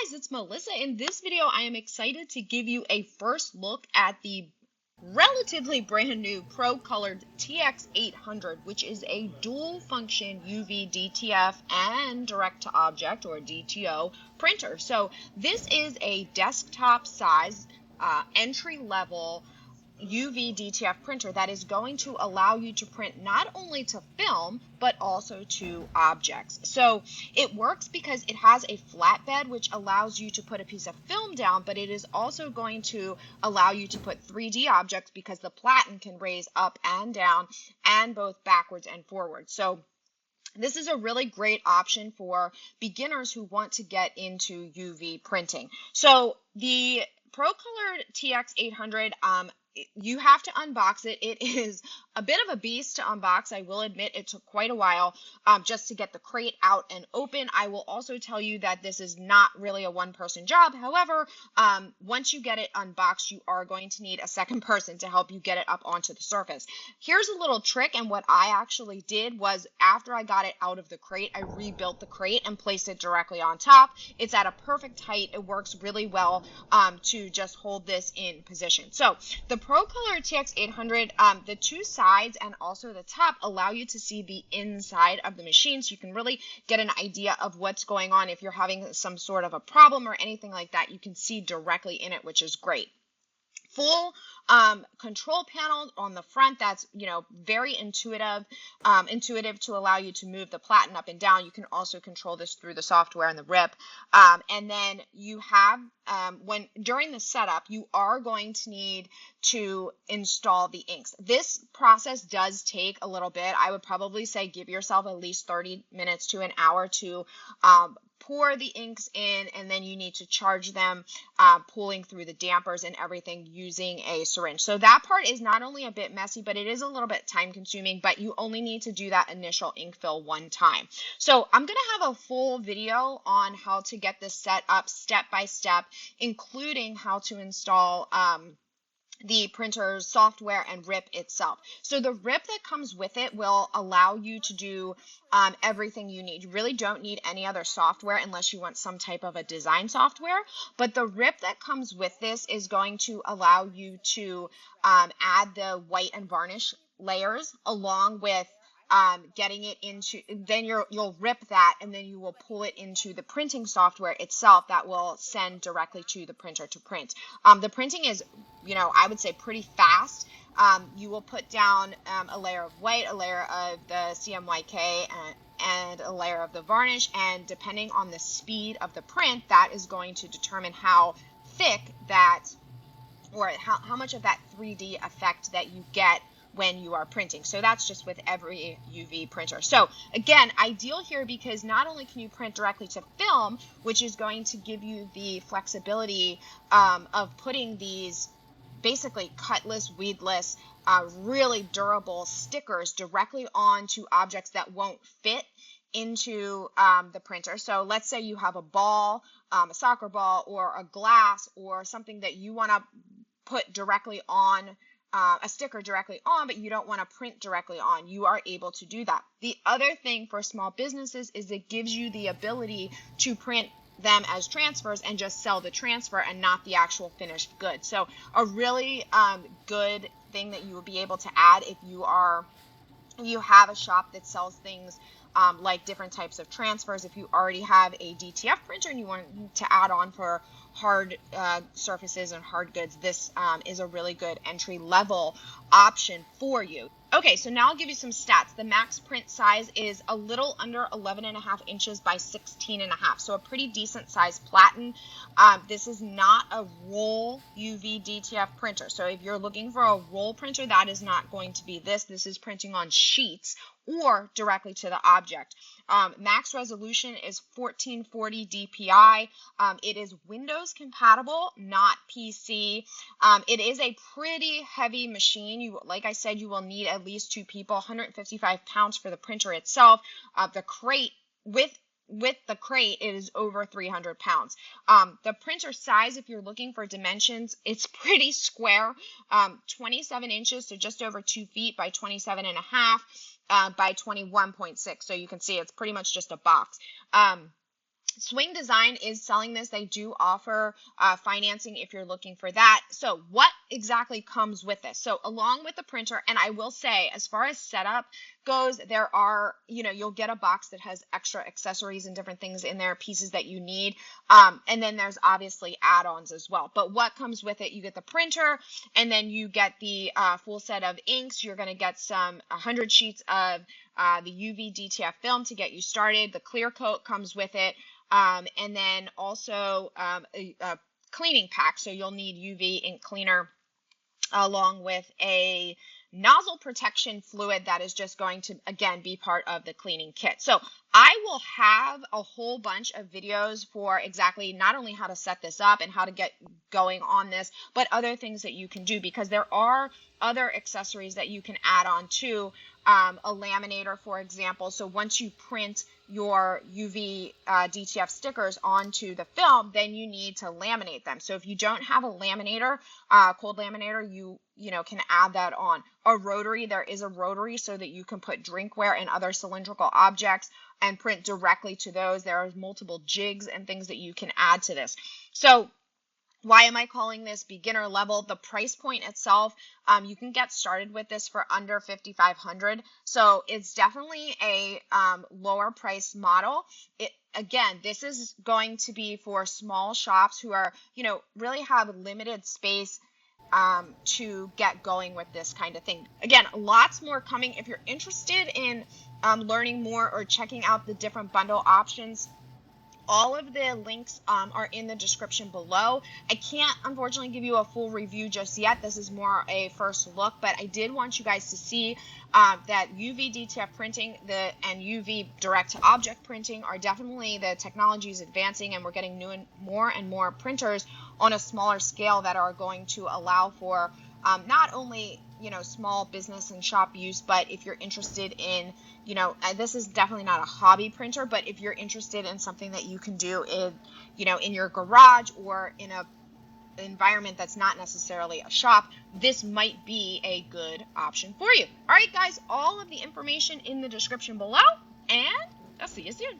guys, it's Melissa. In this video, I am excited to give you a first look at the relatively brand new Procolored TX800, which is a dual function UV DTF and direct to object or DTO printer. So this is a desktop size entry level UV DTF printer that is going to allow you to print not only to film, but also to objects. So it works because it has a flatbed, which allows you to put a piece of film down, but it is also going to allow you to put 3D objects because the platen can raise up and down and both backwards and forwards. So this is a really great option for beginners who want to get into UV printing. So the Procolored TX800, you have to unbox it. It is a bit of a beast to unbox. I will admit it took quite a while just to get the crate out and open. I will also tell you that this is not really a one-person job. However, once you get it unboxed, you are going to need a second person to help you get it up onto the surface. Here's a little trick, and what I actually did was after I got it out of the crate, I rebuilt the crate and placed it directly on top. It's at a perfect height. It works really well to just hold this in position. So the Procolored TX800, the two sides and also the top allow you to see the inside of the machine, so you can really get an idea of what's going on. If you're having some sort of a problem or anything like that, you can see directly in it, which is great. Full control panel on the front that's very intuitive to allow you to move the platen up and down. You can also control this through the software and the RIP, and then you have during the setup you are going to need to install the inks. This process does take a little bit. I would probably say give yourself at least 30 minutes to an hour to pour the inks in, and then you need to charge them, pulling through the dampers and everything using a syringe. So that part is not only a bit messy, but it is a little bit time consuming, but you only need to do that initial ink fill one time. So I'm going to have a full video on how to get this set up step by step, including how to install the printer's software and RIP itself. So the RIP that comes with it will allow you to do everything you need. You really don't need any other software unless you want some type of a design software. But the RIP that comes with this is going to allow you to add the white and varnish layers along with getting it into, then you'll rip that and then you will pull it into the printing software itself that will send directly to the printer to print. The printing is, I would say pretty fast. You will put down a layer of white, a layer of the CMYK, and a layer of the varnish, and depending on the speed of the print, that is going to determine how thick that, or how much of that 3D effect that you get when you are printing. So that's just with every UV printer. So again, ideal here because not only can you print directly to film, which is going to give you the flexibility of putting these basically cutless, weedless, really durable stickers directly onto objects that won't fit into the printer. So let's say you have a ball, a soccer ball, or a glass, or something that you want to put directly on, a sticker directly on, but you don't want to print directly on. You are able to do that. The other thing for small businesses is it gives you the ability to print them as transfers and just sell the transfer and not the actual finished good. So a really good thing that you will be able to add if you have a shop that sells things like different types of transfers. If you already have a DTF printer and you want to add on for hard surfaces and hard goods, this is a really good entry level option for you. Okay, so now I'll give you some stats. The max print size is a little under 11.5 inches by 16.5, so a pretty decent size platen. This is not a roll UV DTF printer, so if you're looking for a roll printer, that is not going to be this. This is printing on sheets or directly to the object. Max resolution is 1440 DPI. It is Windows compatible, not PC. It is a pretty heavy machine. Like I said, you will need at least 2 people, 155 pounds for the printer itself. The crate, with the crate, it is over 300 pounds. The printer size, if you're looking for dimensions, it's pretty square, 27 inches, so just over 2 feet by 27.5. By 21.6, so you can see it's pretty much just a box. Swing Design is selling this. They do offer financing if you're looking for that. So what exactly comes with this? So along with the printer, and I will say, as far as setup goes, there are, you'll get a box that has extra accessories and different things in there, pieces that you need. And then there's obviously add-ons as well. But what comes with it? You get the printer, and then you get the full set of inks. You're going to get 100 sheets of the UV DTF film to get you started. The clear coat comes with it. And then also a cleaning pack. So you'll need UV ink cleaner along with a nozzle protection fluid that is just going to, again, be part of the cleaning kit. So I will have a whole bunch of videos for exactly not only how to set this up and how to get going on this, but other things that you can do, because there are other accessories that you can add on to a laminator, for example. So once you print your UV DTF stickers onto the film, then you need to laminate them. So if you don't have a laminator, cold laminator, you can add that on. A rotary, there is a rotary so that you can put drinkware and other cylindrical objects and print directly to those. There are multiple jigs and things that you can add to this. So why am I calling this beginner level? The price point itself, you can get started with this for under $5,500. So it's definitely a lower price model. Again, this is going to be for small shops who are, really have limited space to get going with this kind of thing. Again, lots more coming. If you're interested in learning more or checking out the different bundle options, all of the links are in the description below. I can't, unfortunately, give you a full review just yet. This is more a first look, but I did want you guys to see that UV DTF printing and UV direct-to-object printing are definitely, the technology is advancing, and we're getting new and more printers on a smaller scale that are going to allow for not only small business and shop use, but if you're interested in, this is definitely not a hobby printer, but if you're interested in something that you can do in, in your garage or in a environment that's not necessarily a shop, this might be a good option for you. All right, guys, all of the information in the description below, and I'll see you soon.